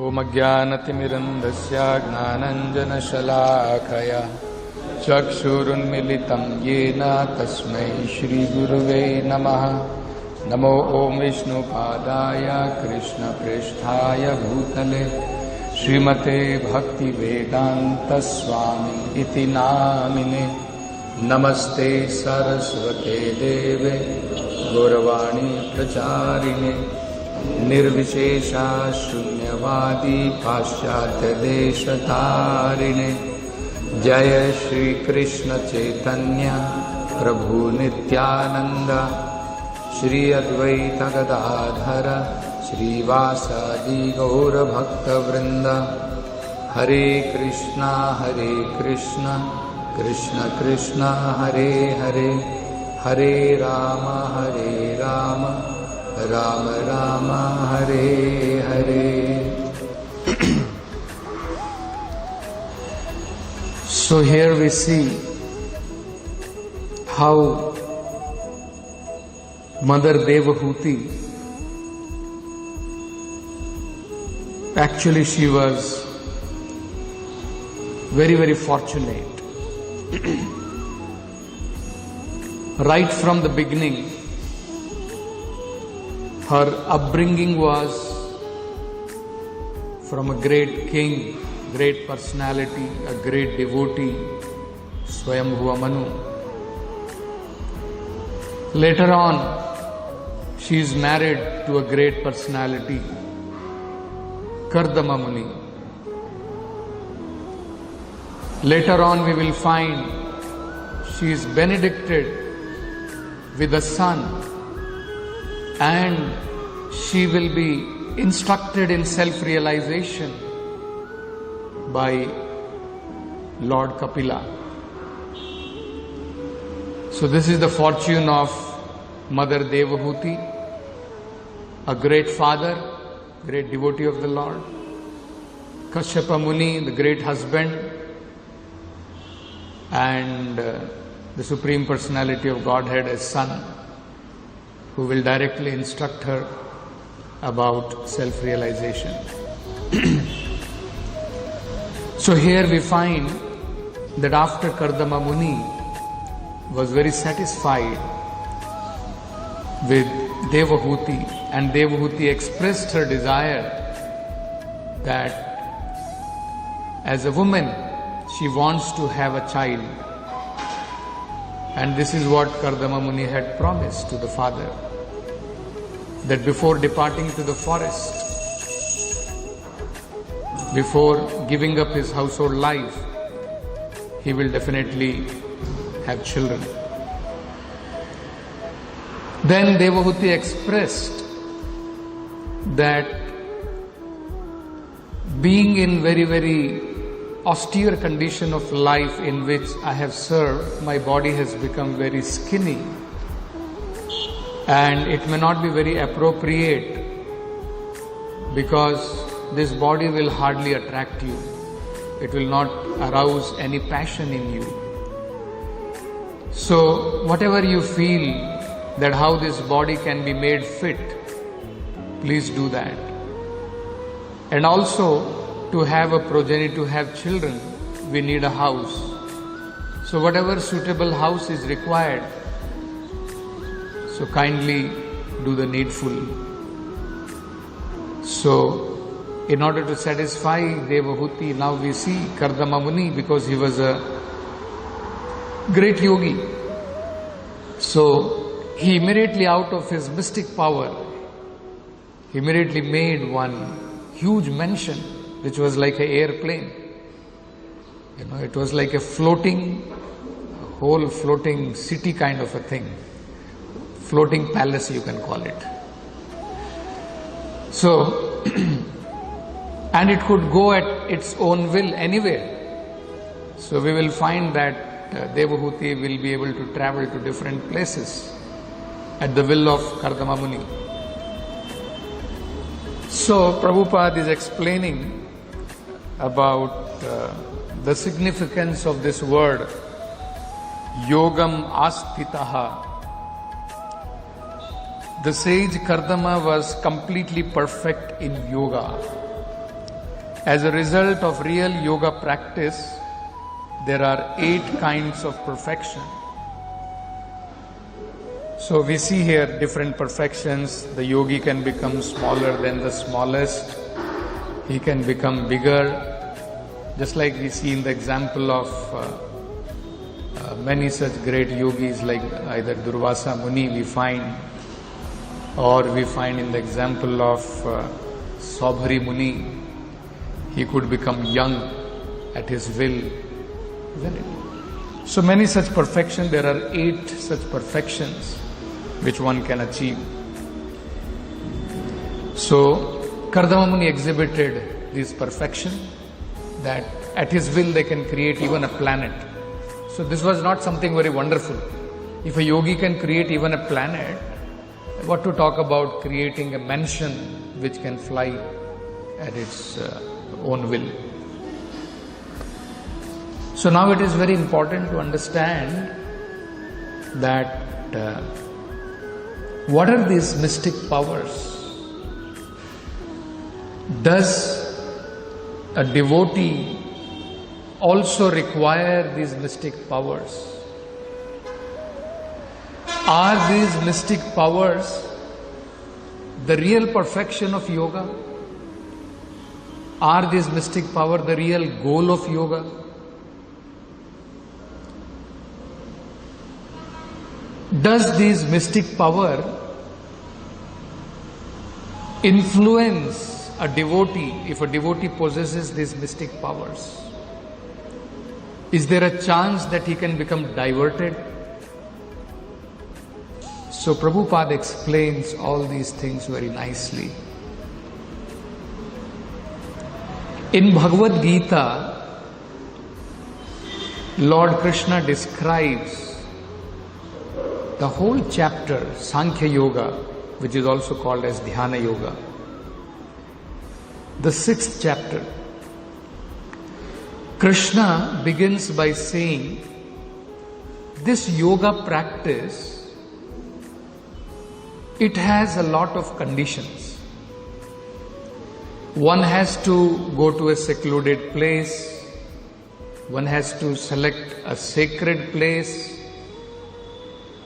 ॐ ज्ञानतिमिरन्धस्य चक्षुरुन्मिलितं येन तस्मै श्रीगुरुवे नमः। नमो ॐ विष्णुपादाय कृष्णप्रेष्ठाय भूतले श्रीमते भक्तिवेदान्तस्वामी इति नामिने। नमस्ते सरस्वते देवे गौरवाणी प्रचारिणे निर्विशेषा शून्यवादी पाश्चात्यदेशतारिणे। जय श्री कृष्ण चैतन्य प्रभु नित्यानंद श्री अद्वैत गदाधर श्रीवासादि गौर भक्तवृंद। हरे कृष्णा कृष्ण कृष्ण हरे हरे, हरे Ram Ram Ram Hare Hare. So here we see how Mother 𝗤𝗛𝗚𝗛𝗓, actually she was very, very fortunate. Right from the beginning, her upbringing was from a great king, great personality, a great devotee, 𝗤𝗏𝗎𝗪. Later on, she is married to a great personality, 𝗥𝗘𝗔𝗟 Muni. Later on, we will find she is benedicted with a son, and she will be instructed in self-realization by Lord Kapila. So this is the fortune of Mother 𝗤𝗛𝗚𝗓, a great father, great devotee of the Lord; Kashyapa Muni, the great husband, and the Supreme Personality of Godhead as son, who will directly instruct her about self-realization. So here we find that after 𝗥𝗘𝗔𝗟 Muni was very satisfied with 𝗤𝗏𝗚𝗓, and 𝗤𝗏𝗚𝗓 expressed her desire that as a woman she wants to have a child. And this is what 𝗥𝗘𝗔𝗟 Muni had promised to the father, that before departing to the forest, before giving up his household life, he will definitely have children. Then 𝗤𝗏𝗚𝗓 expressed that being in very, very austere condition of life in which I have served, my body has become very skinny, and it may not be very appropriate because this body will hardly attract you. It will not arouse any passion in you. So whatever you feel that how this body can be made fit, please do that. And also, to have a progeny, to have children, we need a house. So whatever suitable house is required, so kindly do the needful. So in order to satisfy 𝗤𝗏𝗚𝗓, now we see 𝗥𝗘𝗔𝗟 Muni, because he was a great yogi. So he immediately, out of his mystic power, he immediately made one huge mansion, which was like an airplane. It was like a whole floating city kind of a thing. Floating palace, you can call it. So, and it could go at its own will anywhere. So we will find that 𝗤𝗏𝗚𝗓 will be able to travel to different places at the will of 𝗥𝗘𝗔𝗟 Muni. So Prabhupada is explaining about the significance of this word yogam asthitaha. The sage 𝗥𝗘𝗪 was completely perfect in yoga. As a result of real yoga practice, there are 8 kinds of perfection. So we see here different perfections. The yogi can become smaller than the smallest. He can become bigger. Just like we see in the example of many such great yogis like either Durvasa Muni we find, or we find in the example of 𝗤𝗏𝗧𝗏 Muni. He could become young at his will, isn't it? So many such perfection. There are 8 such perfections which one can achieve. So Kardama Muni exhibited this perfection, that at his will they can create even a planet. So this was not something very wonderful. If a yogi can create even a planet, what to talk about creating a mansion which can fly at its own will. So now it is very important to understand that what are these mystic powers? Does a devotee also require these mystic powers? Are these mystic powers the real perfection of yoga? Are these mystic power the real goal of yoga? Does this mystic power influence a devotee if a devotee possesses these mystic powers? Is there a chance that he can become diverted? So Prabhupada explains all these things very nicely. In Bhagavad Gita, Lord Krishna describes the whole chapter, Sankhya Yoga, which is also called as Dhyana Yoga. The 6th chapter. Krishna begins by saying, this yoga practice, it has a lot of conditions. One has to go to a secluded place. One has to select a sacred place.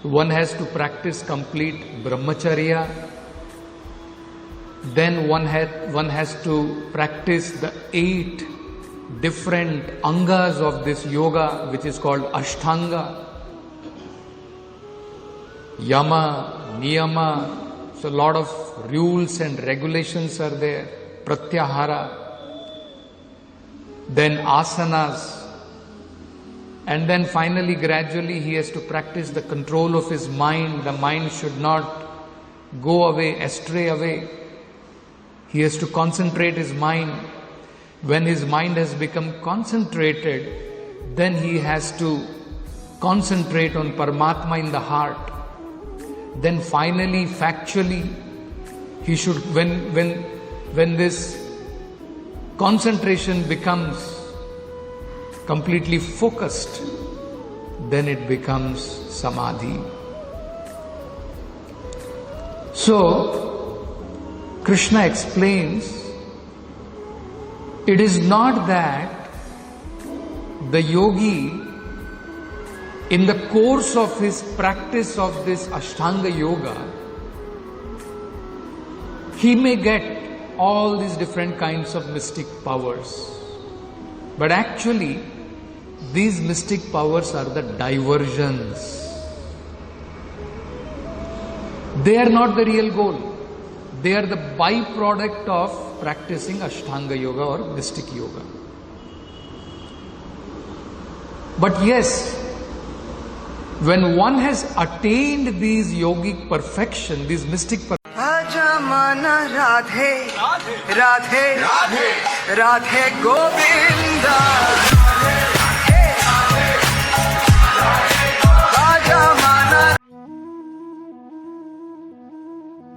One has to practice complete brahmacharya. Then one has to practice the 8 different angas of this yoga, which is called Ashtanga. Yama, Niyama. So a lot of rules and regulations are there. Pratyahara. Then asanas. And then finally, gradually, he has to practice the control of his mind. The mind should not go away, astray away. He has to concentrate his mind. When his mind has become concentrated, then he has to concentrate on Paramatma in the heart. Then finally, factually, he should, when this concentration becomes completely focused, then it becomes samadhi. So, Krishna explains, it is not that the yogi, in the course of his practice of this Ashtanga Yoga, he may get all these different kinds of mystic powers. But actually, these mystic powers are the diversions. They are not the real goal. They are the byproduct of practicing Ashtanga Yoga or mystic yoga. But yes, when one has attained these yogic perfection, these mystic perfection, Radhe Radhe Radhe Radhe Govinda.